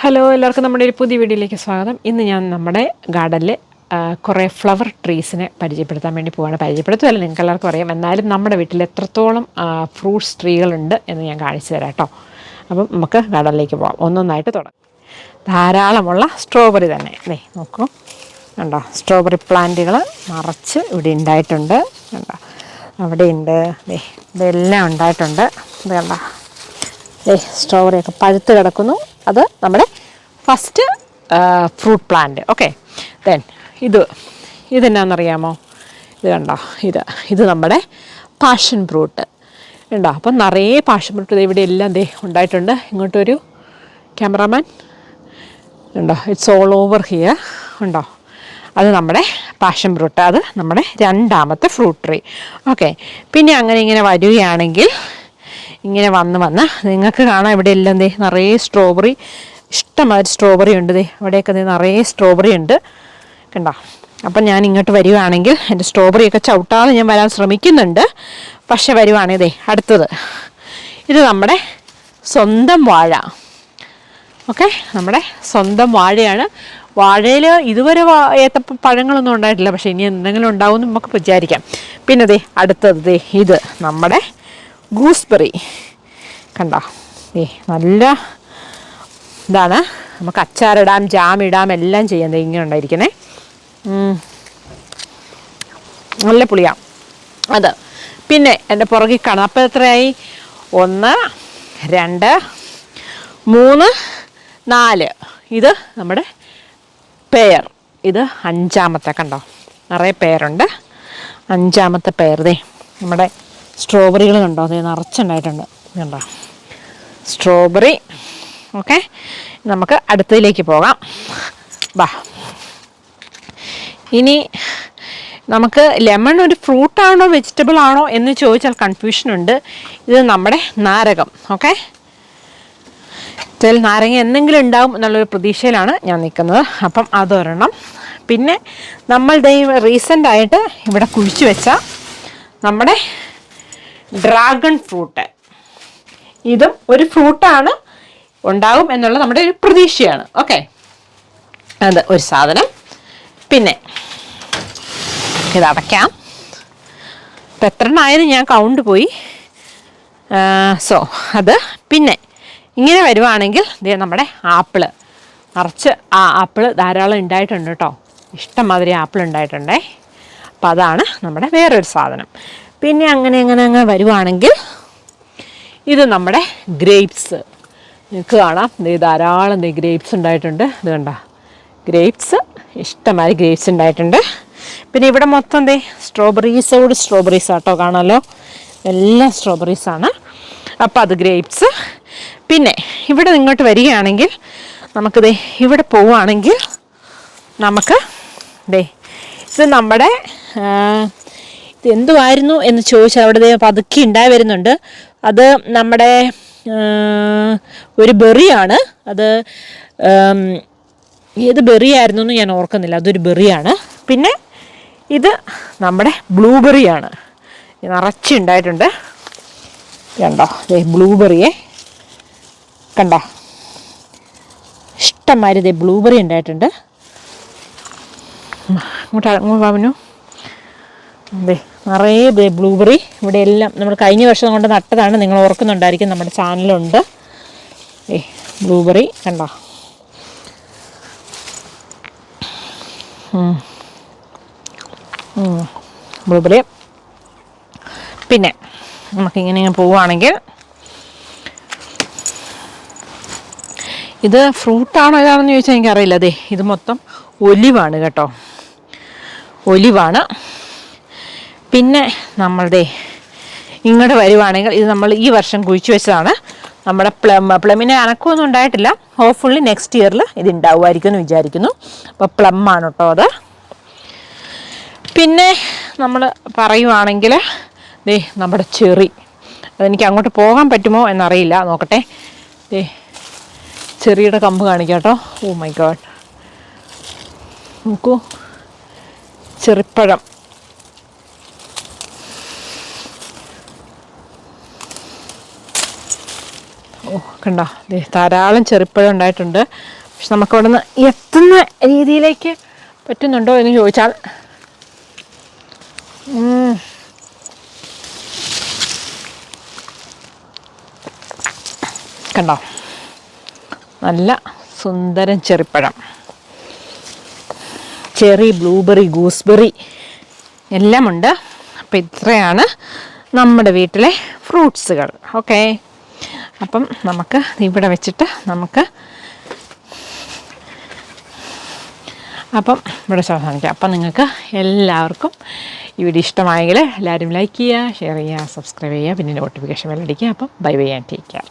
Hello, എല്ലാവർക്കും നമ്മുടെ ഒരു പുതിയ വീഡിയോയിലേക്ക് സ്വാഗതം. ഇന്ന് ഞാൻ നമ്മുടെ ഗാർഡനിൽ കുറേ ഫ്ലവർ ട്രീസിനെ പരിചയപ്പെടുത്താൻ വേണ്ടി പോവാണ്. പരിചയപ്പെടുത്തുമല്ല, നിങ്ങൾക്ക് എല്ലാവർക്കും അറിയാം. എന്നാലും നമ്മുടെ വീട്ടിൽ എത്രത്തോളം ഫ്രൂട്ട്സ് ട്രീകളുണ്ട് എന്ന് ഞാൻ കാണിച്ചു തരാം കേട്ടോ. അപ്പം നമുക്ക് ഗാർഡനിലേക്ക് പോകാം. ഒന്നൊന്നായിട്ട് തുടങ്ങാം. ധാരാളമുള്ള സ്ട്രോബെറി തന്നെ നോക്കൂ, കണ്ടോ? സ്ട്രോബെറി പ്ലാന്റുകൾ നിറച്ച് ഇവിടെ ഉണ്ടായിട്ടുണ്ട്. കണ്ടോ, അവിടെയുണ്ട്. ഇതെല്ലാം ഉണ്ടായിട്ടുണ്ട്. ഇത് കണ്ടോ, സ്ട്രോബെറിയൊക്കെ പഴുത്ത് കിടക്കുന്നു. അത് നമ്മുടെ first fruit plant. Okay, then ഇതെന്നാണെന്നറിയാമോ? ഇത് കണ്ടോ, ഇത് നമ്മുടെ പാഷൻ ഫ്രൂട്ട് ഉണ്ടോ. അപ്പം നിറയെ പാഷൻ ഫ്രൂട്ട് ഇവിടെ എല്ലാം ഉണ്ടായിട്ടുണ്ട്. ഇങ്ങോട്ടൊരു ക്യാമറാമാൻ ഉണ്ടോ? ഇറ്റ്സ് ഓൾ ഓവർ ഹിയർ ഉണ്ടോ. അത് നമ്മുടെ പാഷൻ ഫ്രൂട്ട്, അത് നമ്മുടെ രണ്ടാമത്തെ ഫ്രൂട്ട് ട്രീ. ഓക്കെ, പിന്നെ അങ്ങനെ ഇങ്ങനെ വരികയാണെങ്കിൽ ഇങ്ങനെ വന്ന് നിങ്ങൾക്ക് കാണാം ഇവിടെ എല്ലാം നിറയെ സ്ട്രോബെറി, ഇഷ്ടംമാതിരി സ്ട്രോബെറി ഉണ്ട്. അവിടെയൊക്കെ നിറയെ സ്ട്രോബെറി ഉണ്ട്, കണ്ടോ. അപ്പം ഞാൻ ഇങ്ങോട്ട് വരുവാണെങ്കിൽ എൻ്റെ സ്ട്രോബെറിയൊക്കെ ചവിട്ടാതെ ഞാൻ വരാൻ ശ്രമിക്കുന്നുണ്ട്. പക്ഷെ വരുവാണെങ്കിൽ അടുത്തത് ഇത് നമ്മുടെ സ്വന്തം വാഴ. ഓക്കെ, നമ്മുടെ സ്വന്തം വാഴയാണ്. വാഴയിൽ ഇതുവരെ പഴങ്ങളൊന്നും ഉണ്ടായിട്ടില്ല. പക്ഷേ ഇനി എന്തെങ്കിലും ഉണ്ടാവുമെന്ന് നമുക്ക് വിചാരിക്കാം. പിന്നെ അടുത്തത് ഇത് നമ്മുടെ ഗൂസ്ബെറി. കണ്ടോ, നല്ല ഇതാണ്. നമുക്ക് അച്ചാറിടാം, ജാം ഇടാം, എല്ലാം ചെയ്യാം. ഇങ്ങനെ ഉണ്ടായിരിക്കണേ, നല്ല പുളിയാണ് അത്. പിന്നെ എൻ്റെ പുറകിൽ കാണാം. അപ്പോൾ എത്രയായി? 1, 2, 3, 4. ഇത് നമ്മുടെ പെയർ. ഇത് 5-മത്തെ. കണ്ടോ, നിറയെ പെയറുണ്ട്. 5-മത്തെ പെയർ. നമ്മുടെ സ്ട്രോബെറികൾ കണ്ടോ, നിറച്ചുണ്ടായിട്ടുണ്ട്. കണ്ടോ സ്ട്രോബെറി. ഓക്കെ, നമുക്ക് അടുത്തതിലേക്ക് പോകാം. വാ. ഇനി നമുക്ക് ലെമൺ ഒരു ഫ്രൂട്ടാണോ വെജിറ്റബിൾ ആണോ എന്ന് ചോദിച്ചാൽ കൺഫ്യൂഷനുണ്ട്. ഇത് നമ്മുടെ നാരകം. ഓക്കെ, നാരങ്ങ എന്തെങ്കിലും ഉണ്ടാവും എന്നുള്ളൊരു പ്രതീക്ഷയിലാണ് ഞാൻ നിൽക്കുന്നത്. അപ്പം അതൊരെണ്ണം. പിന്നെ നമ്മൾ റീസെൻ്റായിട്ട് ഇവിടെ കുഴിച്ചു വെച്ച നമ്മുടെ ഡ്രാഗൺ ഫ്രൂട്ട്. ഇതും ഒരു ഫ്രൂട്ടാണ്, ഉണ്ടാകും എന്നുള്ള നമ്മുടെ ഒരു പ്രതീക്ഷയാണ്. ഓക്കെ, അത് ഒരു സാധനം. പിന്നെ ഇതടയ്ക്കാം. ഇപ്പം എത്ര എണ്ണമായാലും ഞാൻ കൗണ്ട് പോയി. സോ അത്. പിന്നെ ഇങ്ങനെ വരുവാണെങ്കിൽ നമ്മുടെ ആപ്പിള് നിറച്ച് ആപ്പിള് ധാരാളം ഉണ്ടായിട്ടുണ്ട് കേട്ടോ. ഇഷ്ടംമാതിരി ആപ്പിൾ ഉണ്ടായിട്ടുണ്ടേ. അപ്പം അതാണ് നമ്മുടെ വേറൊരു സാധനം. പിന്നെ അങ്ങനെ വരുവാണെങ്കിൽ ഇത് നമ്മുടെ ഗ്രേപ്സ്. നിങ്ങൾക്ക് കാണാം, ധാരാളം ഗ്രേപ്സ് ഉണ്ടായിട്ടുണ്ട്. ഇത് കണ്ടോ, ഗ്രേപ്സ്, ഇഷ്ടംമാതിരി ഗ്രേപ്സ് ഉണ്ടായിട്ടുണ്ട്. പിന്നെ ഇവിടെ മൊത്തം സ്ട്രോബെറീസ് ആട്ടോ, കാണാമല്ലോ, എല്ലാം സ്ട്രോബെറീസാണ്. അപ്പം അത് ഗ്രേപ്സ്. പിന്നെ ഇവിടെ ഇങ്ങോട്ട് വരികയാണെങ്കിൽ നമുക്കിത് ഇവിടെ പോവുകയാണെങ്കിൽ നമുക്ക് ഇത് നമ്മുടെ ഇതെന്തുമായിരുന്നു എന്ന് ചോദിച്ചാൽ അവിടെ പതുക്കെ ഉണ്ടായി വരുന്നുണ്ട്. അത് നമ്മുടെ ഒരു ബെറിയാണ്. അത് ഏത് ബെറി ആയിരുന്നു എന്ന് ഞാൻ ഓർക്കുന്നില്ല. അതൊരു ബെറിയാണ്. പിന്നെ ഇത് നമ്മുടെ ബ്ലൂബെറിയാണ്. നിറച്ചുണ്ടായിട്ടുണ്ട്. കണ്ടോ, ബ്ലൂബെറിയെ കണ്ടോ, ഇഷ്ടംമാതിരി ബ്ലൂബെറി ഉണ്ടായിട്ടുണ്ട്. അങ്ങോട്ട് പറഞ്ഞു നിറയെ ബ്ലൂബെറി. ഇവിടെ എല്ലാം നമ്മൾ കഴിഞ്ഞ വർഷം കൊണ്ട് നട്ടതാണ്, നിങ്ങൾ ഓർക്കുന്നുണ്ടായിരിക്കും, നമ്മുടെ ചാനലുണ്ട്. ബ്ലൂബെറി കണ്ടോ. ബ്ലൂബെറി. പിന്നെ നമുക്കിങ്ങനെ പോവുകയാണെങ്കിൽ ഇത് ഫ്രൂട്ടാണോ ഏതാണെന്ന് ചോദിച്ചാൽ എനിക്കറിയില്ല. ഇത് മൊത്തം ഒലിവാണ് കേട്ടോ, ഒലിവാണ്. പിന്നെ നമ്മളുടെ ഇങ്ങോട്ട് വരുവാണെങ്കിൽ ഇത് നമ്മൾ ഈ വർഷം കുഴിച്ചു വെച്ചതാണ്. നമ്മുടെ പ്ലമ്മിന് അനക്കമൊന്നും ഉണ്ടായിട്ടില്ല. ഹോപ്പ്ഫുള്ളി നെക്സ്റ്റ് ഇയറിൽ ഇത് ഉണ്ടാവുമായിരിക്കും എന്ന് വിചാരിക്കുന്നു. അപ്പോൾ പ്ലമ്മാണ് കേട്ടോ അത്. പിന്നെ നമ്മൾ പറയുവാണെങ്കിൽ നമ്മുടെ ചെറി. അതെനിക്ക് അങ്ങോട്ട് പോകാൻ പറ്റുമോ എന്നറിയില്ല, നോക്കട്ടെ. ചെറിയുടെ കമ്പ് കാണിക്കാം കേട്ടോ. ഓ മൈ ഗോഡ്, നോക്കൂ, ചെറിപ്പഴം. ഓ കണ്ടോ ധാരാളം ചെറിപ്പഴം ഉണ്ടായിട്ടുണ്ട്. പക്ഷെ നമുക്കവിടെ നിന്ന് എത്തുന്ന രീതിയിലേക്ക് പറ്റുന്നുണ്ടോ എന്ന് ചോദിച്ചാൽ കണ്ടോ നല്ല സുന്ദരൻ ചെറിപ്പഴം, ചെറി, ബ്ലൂബെറി, ഗൂസ്ബെറി എല്ലാമുണ്ട്. അപ്പം ഇത്രയാണ് നമ്മുടെ വീട്ടിലെ ഫ്രൂട്ട്സുകൾ. ഓക്കെ, അപ്പം നമുക്ക് ഇവിടെ വെച്ചിട്ട് അപ്പം ഇവിടെ അവസാനിക്കാം. അപ്പം നിങ്ങൾക്ക് എല്ലാവർക്കും ഈ വീഡിയോ ഇഷ്ടമായെങ്കിൽ എല്ലാവരും ലൈക്ക് ചെയ്യുക, ഷെയർ ചെയ്യുക, സബ്സ്ക്രൈബ് ചെയ്യുക, പിന്നെ നോട്ടിഫിക്കേഷൻ ബെൽ അടിക്കുക. അപ്പം bye bye and take care.